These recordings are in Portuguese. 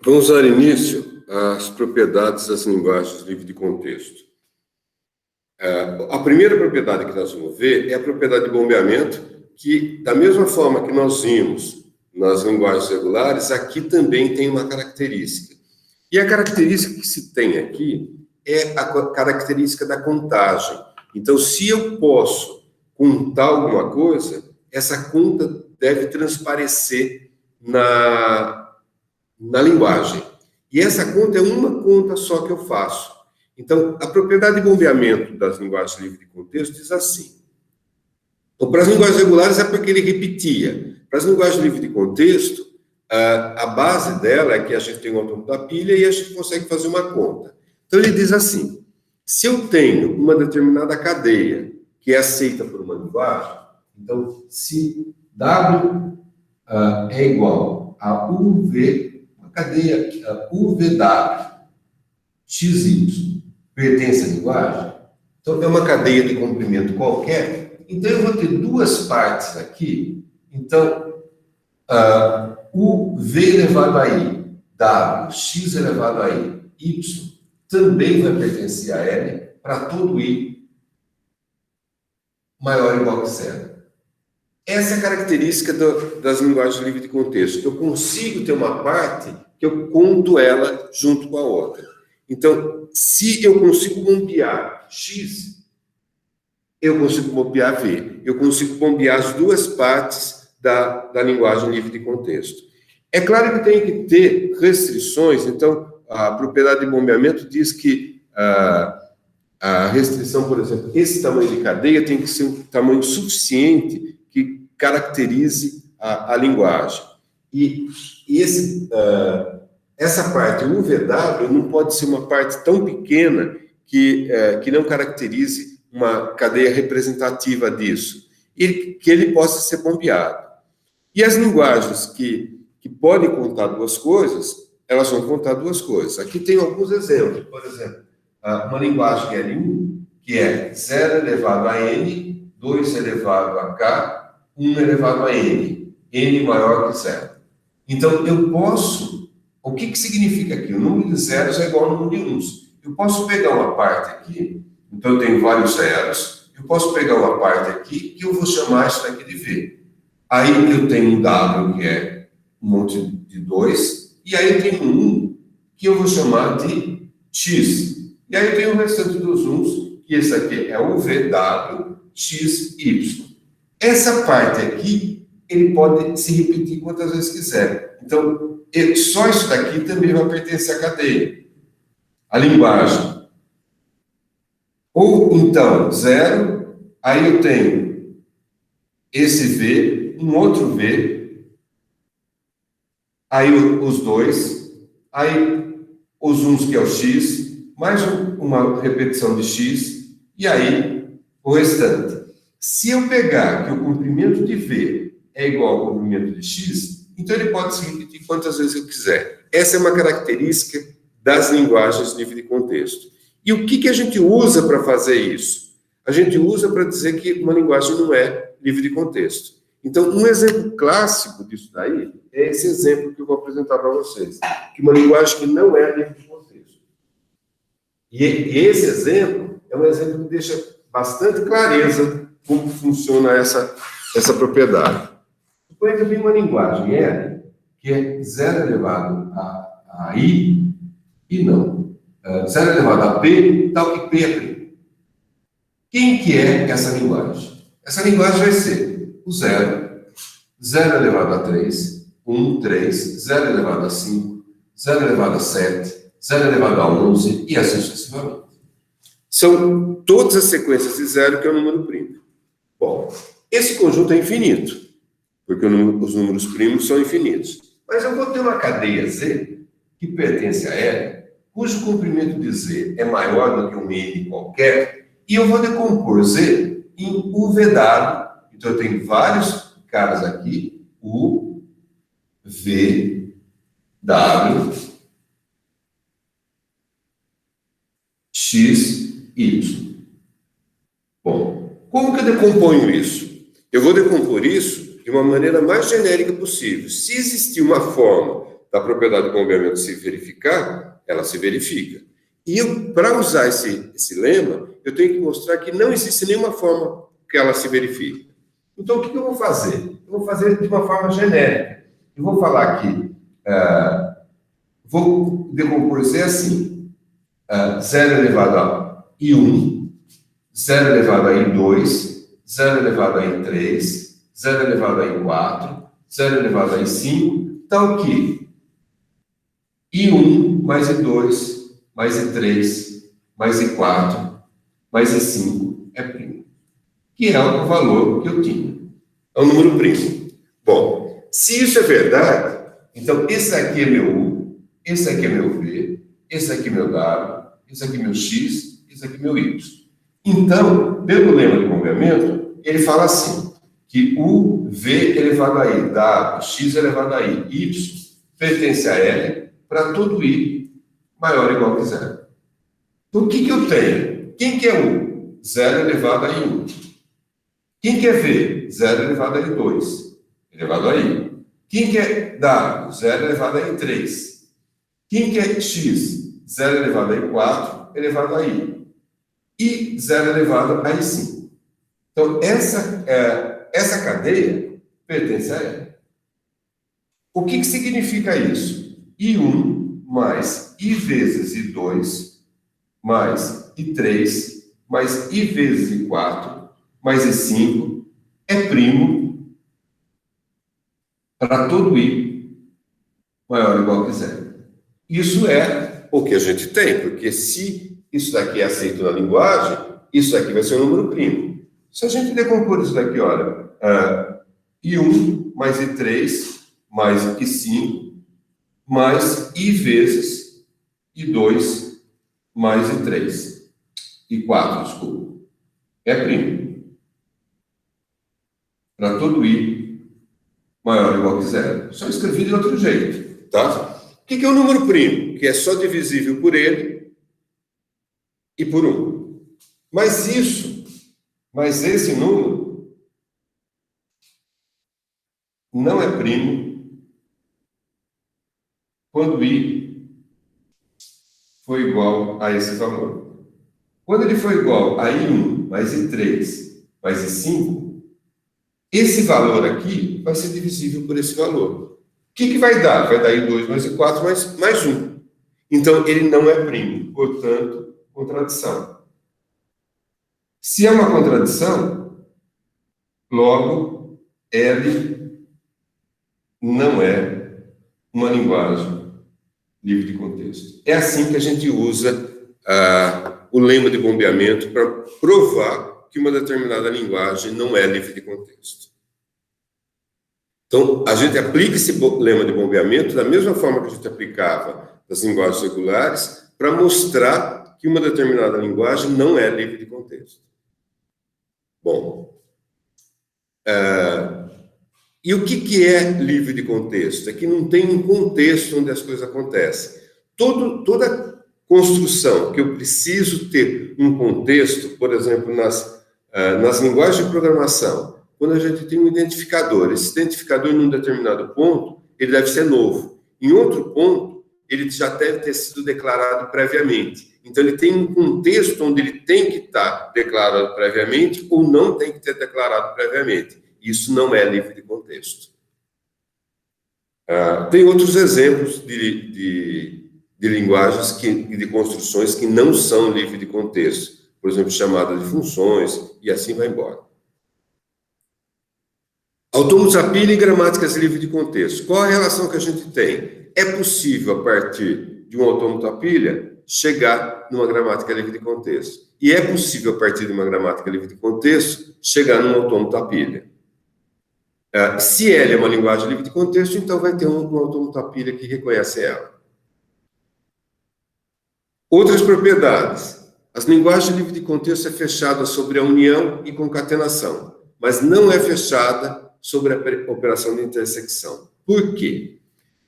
Vamos dar início às propriedades das linguagens livres de contexto. A primeira propriedade que nós vamos ver é a propriedade de bombeamento, que, da mesma forma que nós vimos nas linguagens regulares, aqui também tem uma característica. E a característica que se tem aqui é a característica da contagem. Então, se eu posso contar alguma coisa, essa conta deve transparecer na linguagem. E essa conta é uma conta só que eu faço. Então, a propriedade de bombeamento das linguagens livres de contexto diz assim. Então, para as linguagens regulares é porque ele repetia. Para as linguagens livres de contexto, a base dela é que a gente tem o autômato da pilha e a gente consegue fazer uma conta. Então, ele diz assim, se eu tenho uma determinada cadeia que é aceita por uma linguagem, então, se W é igual a UV, uma cadeia UVW, XY, pertence à linguagem, então é uma cadeia de comprimento qualquer, então eu vou ter duas partes aqui, então, UV elevado a I, W, X elevado a I, Y, também vai pertencer a L, para todo I maior ou igual que zero. Essa é a característica das linguagens livres de contexto. Eu consigo ter uma parte que eu conto ela junto com a outra. Então, se eu consigo bombear X, eu consigo bombear V. Eu consigo bombear as duas partes da linguagem livre de contexto. É claro que tem que ter restrições. Então, a propriedade de bombeamento diz que a restrição, por exemplo, esse tamanho de cadeia tem que ser um tamanho suficiente que caracterize a linguagem. E essa parte, o UVW, não pode ser uma parte tão pequena que não caracterize uma cadeia representativa disso, e que ele possa ser bombeado. E as linguagens que podem contar duas coisas, elas vão contar duas coisas. Aqui tem alguns exemplos. Por exemplo, uma linguagem L1, que é 0 elevado a N, 2 elevado a K, 1 elevado a N, N maior que 0. Então, eu posso... O que significa aqui? O número de zeros é igual ao número de uns. Eu posso pegar uma parte aqui, então eu tenho vários zeros, eu posso pegar uma parte aqui que eu vou chamar isso daqui de V. Aí eu tenho um W, que é um monte de 2, e aí eu tenho um que eu vou chamar de X. E aí eu tenho o restante dos uns, que esse aqui é o VW, X, Y. Essa parte aqui, ele pode se repetir quantas vezes quiser. Então, só isso daqui também vai pertencer à cadeia. A linguagem. Ou, então, 0, aí eu tenho esse V, um outro V, aí os dois, aí os uns que é o X, mais uma repetição de X, e aí o restante. Se eu pegar que o comprimento de V é igual ao comprimento de X, então ele pode se repetir quantas vezes eu quiser. Essa é uma característica das linguagens livre de contexto. E o que a gente usa para fazer isso? A gente usa para dizer que uma linguagem não é livre de contexto. Então, um exemplo clássico disso daí é esse exemplo que eu vou apresentar para vocês, que uma linguagem que não é livre de contexto. E esse exemplo é um exemplo que deixa bastante clareza como funciona essa propriedade. Suponha que eu tenho uma linguagem L, que é 0 elevado a I, e não. 0 elevado a P, tal que P é P. Quem que é essa linguagem? Essa linguagem vai ser o 0, 0 elevado a 3, 1, 3, 0 elevado a 5, 0 elevado a 7, 0 elevado a 11, e assim sucessivamente. São todas as sequências de zero que é o número primo. Bom, esse conjunto é infinito, porque os números primos são infinitos. Mas eu vou ter uma cadeia Z, que pertence a L, cujo comprimento de Z é maior do que um N qualquer, e eu vou decompor Z em UVW. Então, eu tenho vários caras aqui, U, V, W, X, Y. Bom, como que eu decomponho isso? Eu vou decompor isso de uma maneira mais genérica possível. Se existir uma forma da propriedade de bombeamento se verificar, ela se verifica. E para usar esse lema, eu tenho que mostrar que não existe nenhuma forma que ela se verifique. Então, o que eu vou fazer? Eu vou fazer de uma forma genérica. Eu vou falar aqui, vou decompor assim, 0 elevado a I1, 0 elevado a I2, 0 elevado a I3, 0 elevado a I4, 0 elevado a I5, tal que I1 mais I2 mais I3 mais I4 mais I5 é primo, que é o valor que eu tinha. É um número primo. Bom, se isso é verdade, então esse aqui é meu U, esse aqui é meu V, esse aqui é meu W, esse aqui é meu X, esse aqui é meu Y. Então, pelo lema de bombeamento, ele fala assim, que U, V elevado a I, W, X elevado a I, Y, pertence a L para todo I maior ou igual que zero. Então, o que eu tenho? Quem que é U? 0 elevado a I1. Quem que é V? 0 elevado a I2, elevado a I. Quem que é W? 0 elevado a I3. Quem que é X? 0 elevado a I4, elevado a I. E 0 elevado a I5. Então, essa cadeia pertence a L. O que significa isso? I1 mais I vezes I2 mais I3 mais I vezes I4 mais I5 é primo para todo I maior ou igual que zero. Isso é o que a gente tem, porque se isso daqui é aceito na linguagem, isso daqui vai ser um número primo. Se a gente decompor isso daqui, olha, I1 mais I3 mais I5 mais I vezes I2 mais I3. I4, desculpa. É primo. Para todo I maior ou igual que zero. Só escrevi de outro jeito, tá? O que é um número primo? Que é só divisível por ele e por 1. Mas esse número não é primo quando I for igual a esse valor. Quando ele for igual a I1 mais I3 mais I5, esse valor aqui vai ser divisível por esse valor. O que vai dar? Vai dar I2 mais I4 mais 1. Então, ele não é primo, portanto, contradição. Se é uma contradição, logo, L não é uma linguagem livre de contexto. É assim que a gente usa o lema de bombeamento para provar que uma determinada linguagem não é livre de contexto. Então, a gente aplica esse lema de bombeamento da mesma forma que a gente aplicava nas linguagens regulares para mostrar que uma determinada linguagem não é livre de contexto. Bom, e o que é livre de contexto? É que não tem um contexto onde as coisas acontecem. Toda construção que eu preciso ter um contexto, por exemplo, nas linguagens de programação, quando a gente tem um identificador, esse identificador em um determinado ponto, ele deve ser novo. Em outro ponto, ele já deve ter sido declarado previamente. Então, ele tem um contexto onde ele tem que estar declarado previamente ou não tem que ter declarado previamente. Isso não é livre de contexto. Tem outros exemplos de linguagens, de construções que não são livres de contexto. Por exemplo, chamada de funções, e assim vai embora. Autômatos a pilha e gramáticas livres de contexto. Qual a relação que a gente tem? É possível, a partir de um autômato a pilha, chegar numa gramática livre de contexto. E é possível, a partir de uma gramática livre de contexto, chegar num autômato a pilha. Se ela é uma linguagem livre de contexto, então vai ter um autômato a pilha que reconhece ela. Outras propriedades. As linguagens livres de contexto é fechada sobre a união e concatenação, mas não é fechada sobre a operação de intersecção. Por quê?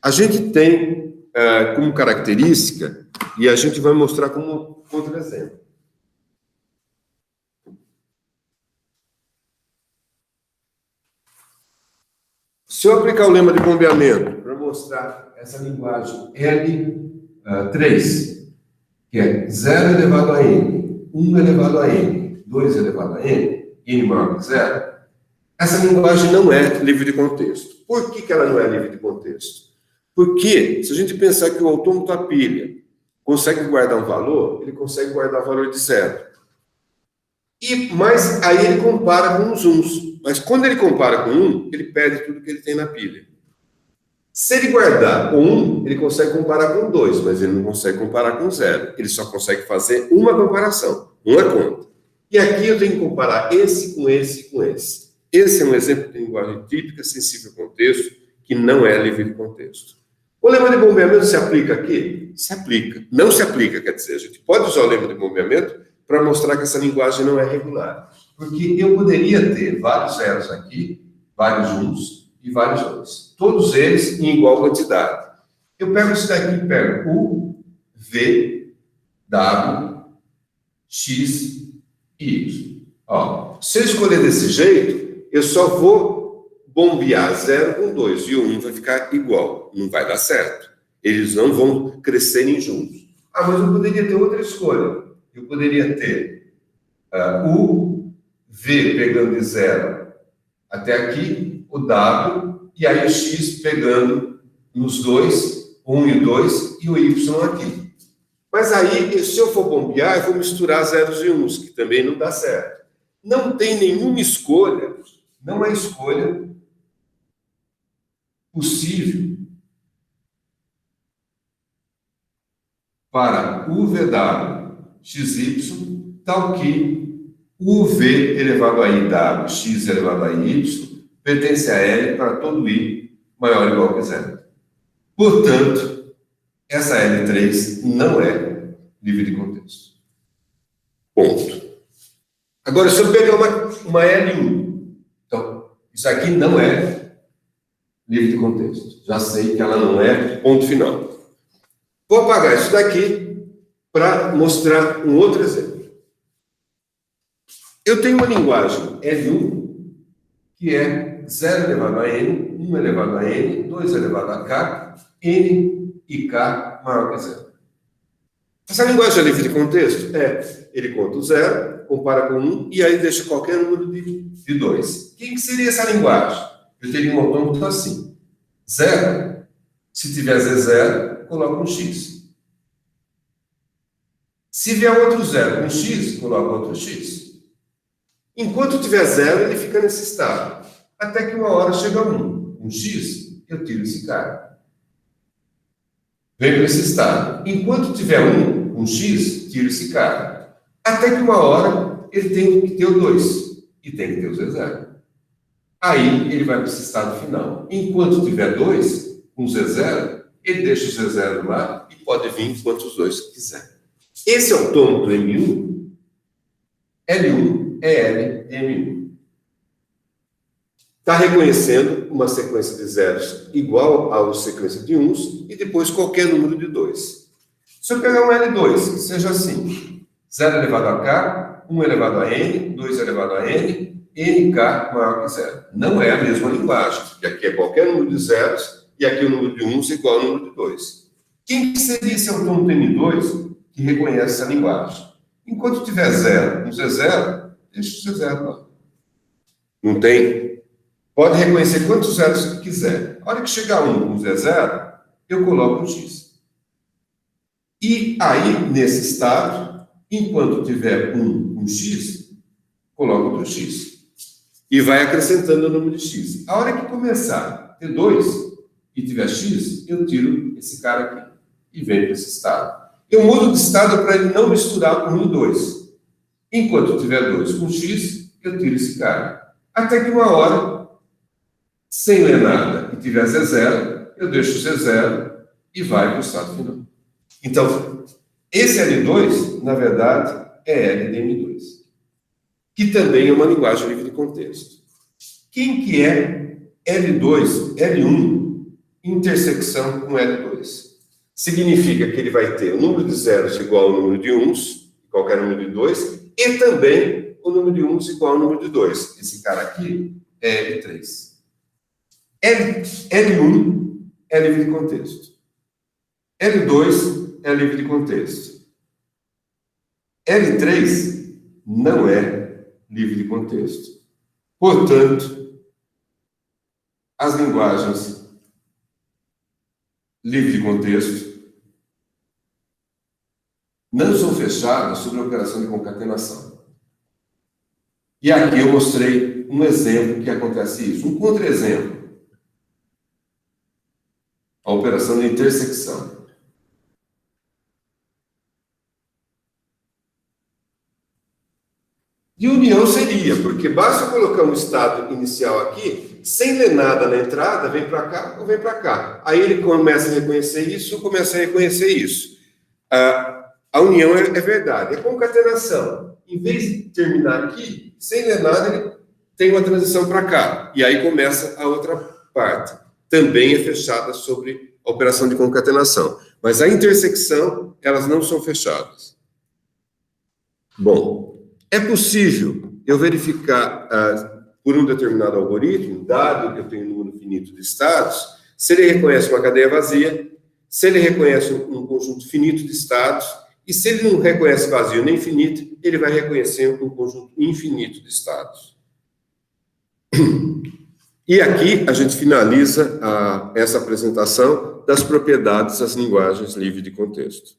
A gente tem como característica, e a gente vai mostrar como outro exemplo. Se eu aplicar o lema de bombeamento para mostrar essa linguagem L3, que é 0 elevado a n, 1 elevado a n, 2 elevado a n, n maior que 0, essa linguagem não é livre de contexto. Por que ela não é livre de contexto? Porque, se a gente pensar que o autômato da pilha consegue guardar um valor, ele consegue guardar o valor de 0. Mas aí ele compara com os uns. Mas quando ele compara com 1, ele perde tudo que ele tem na pilha. Se ele guardar o 1, ele consegue comparar com 2, mas ele não consegue comparar com 0. Ele só consegue fazer uma comparação, uma conta. E aqui eu tenho que comparar esse com esse e com esse. Esse é um exemplo de linguagem típica, sensível ao contexto, que não é livre de contexto. O lema de bombeamento se aplica aqui? Se aplica. Não se aplica, quer dizer, a gente pode usar o lema de bombeamento para mostrar que essa linguagem não é regular. Porque eu poderia ter vários zeros aqui, vários uns e vários dois. Todos eles em igual quantidade. Eu pego isso daqui e pego U, V, W, X e Y. Ó, se eu escolher desse jeito, eu só vou bombear 0 com 2 e o 1 vai ficar igual. Não vai dar certo. Eles não vão crescerem juntos. Ah, mas eu poderia ter outra escolha. Eu poderia ter o V pegando de 0 até aqui, o W, e aí o X pegando nos dois, o 1 e o 2, e o Y aqui. Mas aí, se eu for bombear, eu vou misturar zeros e uns, que também não dá certo. Não tem nenhuma escolha, não há escolha possível para o VW XY, tal que o V elevado a IW, X elevado a Y, pertence a L para todo I maior ou igual que 0. Portanto, essa L3 não é livre de contexto. Ponto. Agora, se eu pegar uma L1, então, isso aqui não é livre de contexto. Já sei que ela não é ponto final. Vou apagar isso daqui para mostrar um outro exemplo. Eu tenho uma linguagem L1 que é 0 elevado a n, 1 elevado a n, 2 elevado a k, n e k maior que 0. Essa linguagem é livre de contexto? É. Ele conta o 0, compara com 1 e aí deixa qualquer número de 2. Quem que seria essa linguagem? Eu teria um autômato assim. 0, se tiver Z0, coloca um X. Se vier outro 0 com X, coloca outro X. Enquanto tiver 0, ele fica nesse estado. Até que uma hora chega 1. Um X, eu tiro esse cara. Vem para esse estado. Enquanto tiver 1, um X, tiro esse cara. Até que uma hora ele tem que ter o 2. E tem que ter o Z0. Aí ele vai para esse estado final. Enquanto tiver 2, um Z0, ele deixa o Z0 lá e pode vir quantos dois quiser. Esse autômato M1, L1 é L de M1. Está reconhecendo uma sequência de zeros igual a sequência de uns e depois qualquer número de 2. Se eu pegar um L2, que seja assim, 0 elevado a k, 1 elevado a n, 2 elevado a n, nk maior que 0. Não é a mesma linguagem, porque aqui é qualquer número de zeros e aqui o número de uns é igual ao número de 2. Quem seria esse autômato M2 que reconhece essa linguagem? Enquanto tiver 0 no Z0, deixa o Z0 lá. Não tem? Pode reconhecer quantos zeros quiser. A hora que chegar 1 com Z0, eu coloco um X. E aí, nesse estado, enquanto tiver 1 com X, coloco outro X. E vai acrescentando o número de X. A hora que começar a ter 2 e tiver X, eu tiro esse cara aqui e venho para esse estado. Eu mudo de estado para ele não misturar com 1 e 2. Enquanto tiver 2 com X, eu tiro esse cara. Até que uma hora, sem ler nada, e tiver Z0, eu deixo o Z0 e vai para o estado final. Então, esse L2, na verdade, é L de M2, que também é uma linguagem livre de contexto. Quem que é L2, L1, intersecção com L2? Significa que ele vai ter o número de zeros igual ao número de uns, qualquer número de 2, e também o número de uns igual ao número de 2. Esse cara aqui é L3. L1 é livre de contexto. L2 é livre de contexto. L3 não é livre de contexto. Portanto, as linguagens livre de contexto não são fechadas sobre a operação de concatenação. E aqui eu mostrei um exemplo que acontece isso, um contra-exemplo. A operação de intersecção. De união seria, porque basta colocar um estado inicial aqui, sem ler nada na entrada, vem para cá ou vem para cá. Aí ele começa a reconhecer isso, começa a reconhecer isso. A união é verdade. A concatenação, em vez de terminar aqui, sem ler nada, ele tem uma transição para cá. E aí começa a outra parte. Também é fechada sobre a operação de concatenação. Mas a intersecção, elas não são fechadas. Bom, é possível eu verificar por um determinado algoritmo, dado que eu tenho um número finito de estados, se ele reconhece uma cadeia vazia, se ele reconhece um conjunto finito de estados, e se ele não reconhece vazio nem finito, ele vai reconhecer um conjunto infinito de estados. E aqui a gente finaliza essa apresentação das propriedades das linguagens livres de contexto.